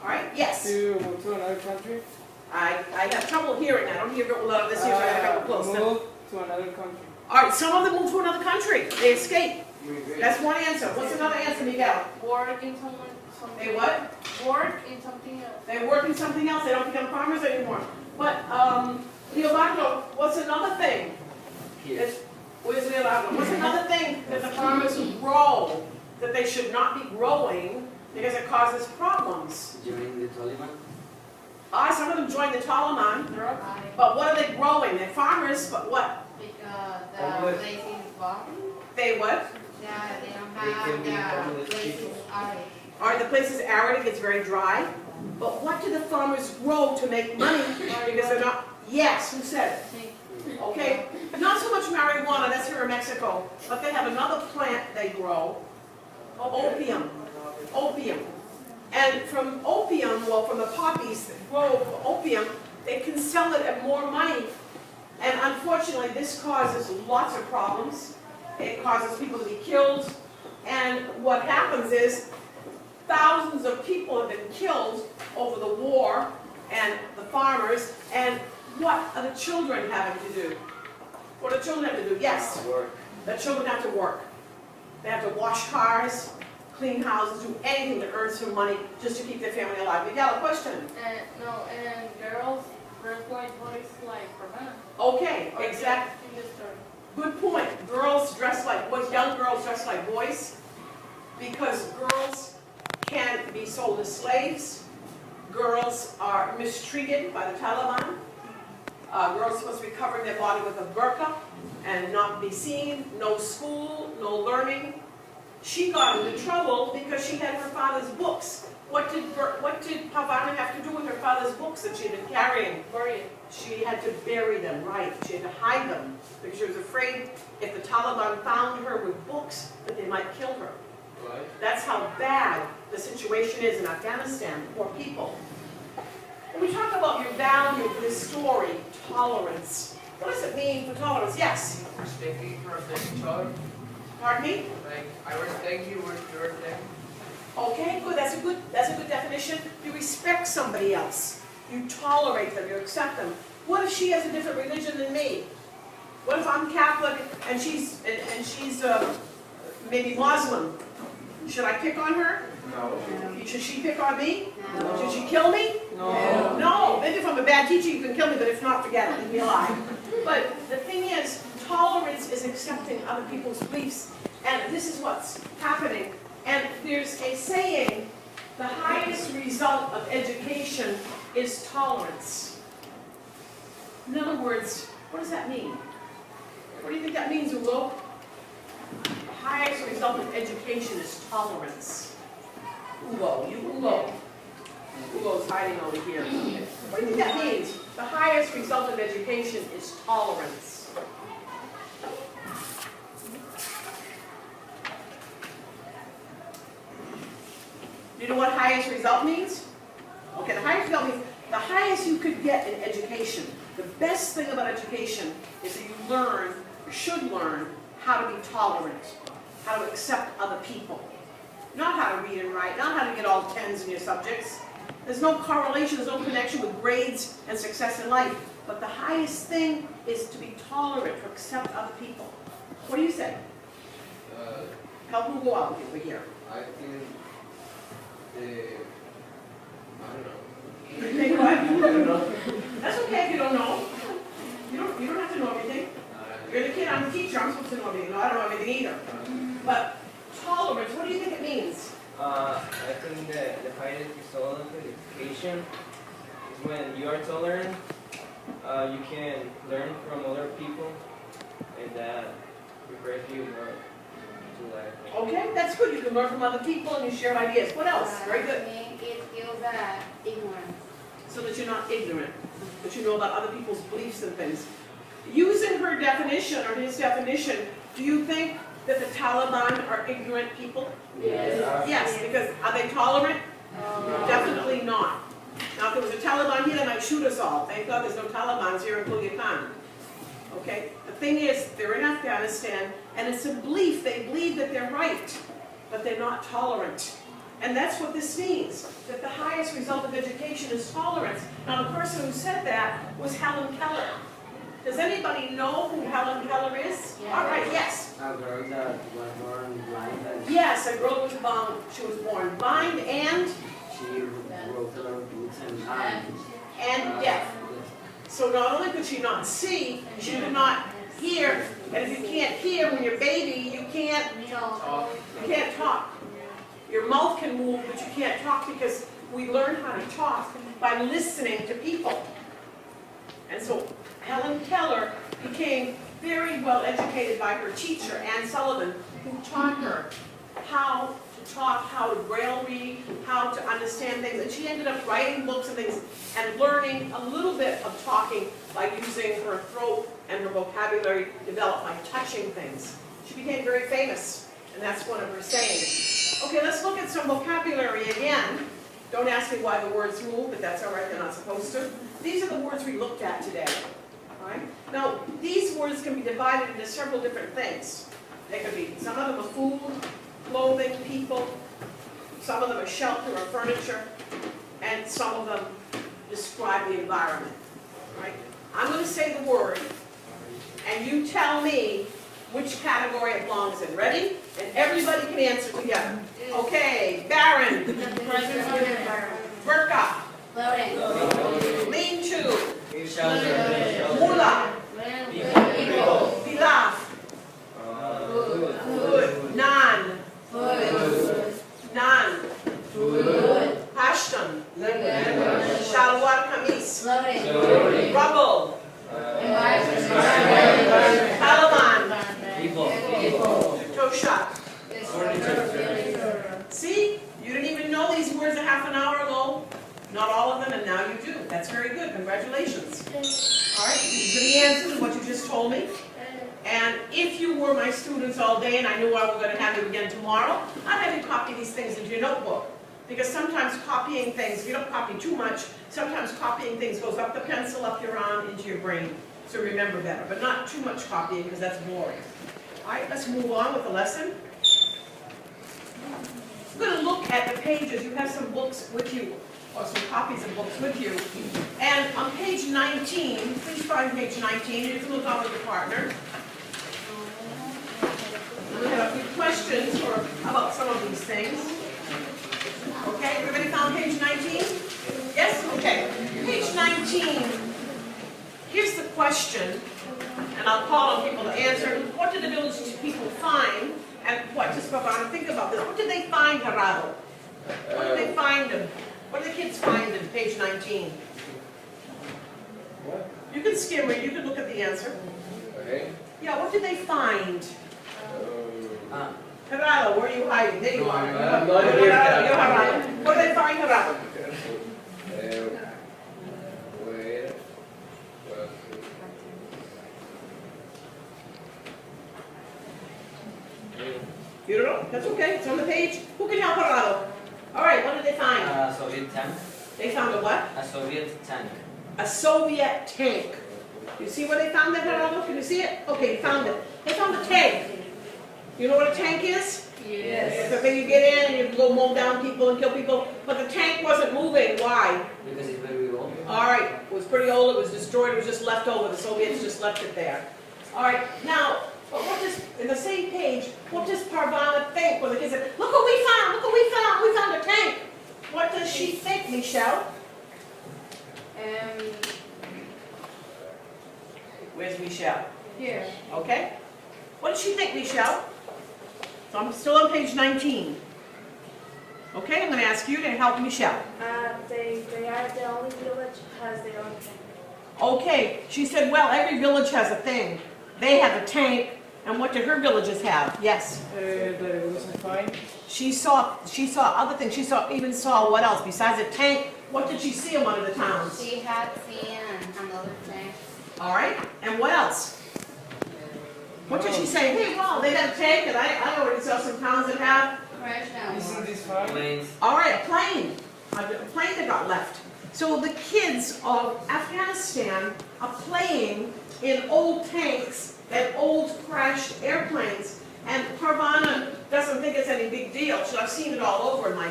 right, yes. To move to another country? I have trouble hearing. I don't hear a lot of this here, so I gotta go close. Move to another country. All right, some of them move to another country. They escape. That's one answer. What's another answer, Miguel? Work in something. They what? Work in something else. They work in something else. They don't become farmers anymore. But, Leonardo, what's another thing? Where's Leonardo? What's another thing that the farmers grow that they should not be growing because it causes problems? Join the Taliban? Some of them join the Taliban, Drugs. but what are they growing? They're farmers, but what? Because the place is bottom. They what? Yeah, they don't have the place is arid. All right, the place is arid, it gets very dry. But what do the farmers grow to make money? Because they're not, yes, who said it? Okay, not so much marijuana, that's here in Mexico, but they have another plant they grow, opium. Opium. And from opium, well, from the poppies that grow opium, they can sell it at more money. And unfortunately, this causes lots of problems. It causes people to be killed. And what happens is, thousands of people have been killed over the war and the farmers. And what are the children having to do? What do the children have to do? Yes, Work. the children have to work. They have to wash cars, clean houses, do anything to earn some money just to keep their family alive. Miguel, a question? And girls dress like boys like for men. Okay, exactly. In the story. Good point. Girls dress like boys, young girls dress like boys, because girls can be sold as slaves. Girls are mistreated by the Taliban. Girls are supposed to be covering their body with a burqa and not be seen. No school, no learning. She got into trouble because she had her father's books. What did Havana have to do with her father's books that she had been carrying? Bury it. She had to bury them, right. She had to hide them because she was afraid if the Taliban found her with books that they might kill her. Right. That's how bad the situation is in Afghanistan, poor people. When we talk about your value of this story, tolerance, what does it mean for tolerance? Yes? Respecting for being child. Pardon me? Like, I respect you with your thing. Okay, good. That's a good definition. You respect somebody else. You tolerate them. You accept them. What if she has a different religion than me? What if I'm Catholic and she's maybe Muslim? Should I pick on her? No. Should she pick on me? No. Should she kill me? No. No. Maybe if I'm a bad teacher, you can kill me, but if not, forget it. Leave me alive. But the thing is, tolerance is accepting other people's beliefs. And this is what's happening. And there's a saying, the highest result of education is tolerance. In other words, what does that mean? What do you think that means, Ugo? The highest result of education is tolerance. Ugo, you Ugo. Ugo's hiding over here. What do you think that means? The highest result of education is tolerance. Do you know what highest result means? Okay, the highest result means the highest you could get in education. The best thing about education is that you learn, or should learn, how to be tolerant, how to accept other people. Not how to read and write, not how to get all 10s in your subjects. There's no correlation, there's no connection with grades and success in life. But the highest thing is to be tolerant, to accept other people. What do you say? Help who go out over here. I think I don't know. You think what? I don't know. That's okay if you don't know. You don't have to know everything. You're the kid, I'm the teacher, I'm supposed to know everything. No, I don't know everything either. But tolerance, what do you think it means? I think that the highest result of education is when you are tolerant, you can learn from other people, and that prepares you more to life. Okay, that's good. You can learn from other people and you share ideas. What else? Very good. I think it kills ignorance. So that you're not ignorant, that you know about other people's beliefs and things. Using her definition or his definition, do you think that the Taliban are ignorant people? Yes. Yes, because are they tolerant? Definitely not. Now, if there was a Taliban here, they might shoot us all. Thank God there's no Talibans here in Culiacán. Okay? The thing is, they're in Afghanistan, and it's a belief. They believe that they're right, but they're not tolerant. And that's what this means, that the highest result of education is tolerance. Now, the person who said that was Helen Keller. Does anybody know who Helen Keller is? Yeah. All right, yes. A girl that was born blind and Yes, a girl was born, she was born blind and she wrote a lot of books deaf. yes. So not only could she not see, she could not hear. And if you can't hear when you're a baby, you can't talk. Your mouth can move, but you can't talk because we learn how to talk by listening to people. And so Helen Keller became very well educated by her teacher, Anne Sullivan, who taught her how to talk, how to braille read, how to understand things. And she ended up writing books and things and learning a little bit of talking by using her throat and her vocabulary developed by touching things. She became very famous, and that's one of her sayings. Okay, let's look at some vocabulary again. Don't ask me why the words move, but that's all right, they're not supposed to. These are the words we looked at today. All right? Now, these words can be divided into several different things. They could be, some of them are food, clothing, people, some of them are shelter or furniture, and some of them describe the environment. Right? I'm going to say the word, and you tell me which category it belongs in. Ready? And everybody can answer together. Okay, Baron. Burka. Lean to. Mula. Pilaf. Naan. Naan. Pashtan. Shalwar kameez. Rubble. Palawan. Tosha. See? You didn't even know these words a half an hour ago. Not all of them, and now you do. That's very good. Congratulations. All right, these are the answers of what you just told me. And if you were my students all day and I knew I was going to have you again tomorrow, I'd have you copy these things into your notebook. Because sometimes copying things, if you don't copy too much, sometimes copying things goes up the pencil, up your arm, into your brain. So remember better. But not too much copying because that's boring. All right, let's move on with the lesson. We're going to look at the pages. You have some books with you, or some copies of books with you. And on page 19, please find page 19, and you can look on with your partner. And we have a few questions about some of these things. Okay, everybody found page 19? Yes? Okay. Page 19, here's the question, and I'll call on people to answer. What did the village people find? And what, just think about this. What did they find, Gerardo? What did they find them? What did the kids find in page 19? What? You can skim read, you can look at the answer. Okay. Yeah, what did they find? Gerardo, where are you hiding? There you are. I'm not here. You're hiding. What did they find, Gerardo? Wait. You don't know? That's okay. It's on the page. Who can help Gerardo? All right, what did they find? Soviet tank. They found a what? A Soviet tank. A Soviet tank. You see where they found that, Gerardo? Can you see it? Okay, you found it. They found a tank. You know what a tank is? Yes. It's the thing you get in and you go mow down people and kill people. But the tank wasn't moving. Why? Because it's very old. All right. It was pretty old. It was destroyed. It was just left over. The Soviets just left it there. All right. Now, but what does, in the same page, what does Parvana think when the kids say, look what we found, look what we found, we found a tank. What does she think, Michelle? Where's Michelle? Here. Okay. What does she think, Michelle? So I'm still on page 19. Okay, I'm going to ask you to help Michelle. They are the only village has their own thing. Okay, she said, well, every village has a thing. They have a tank, and what do her villages have? Yes. That it wasn't fine. She saw other things. She even saw what else besides a tank. What did she see in one of the towns? She had seen another thing. All right, and what else? What did she say? Hey, wow, they got a tank, and I already saw some towns that have. Isn't this fine? Planes. All right, a plane that got left. So the kids of Afghanistan are playing in old tanks and old crashed airplanes, and Parvana doesn't think it's any big deal. So I've seen it all over in my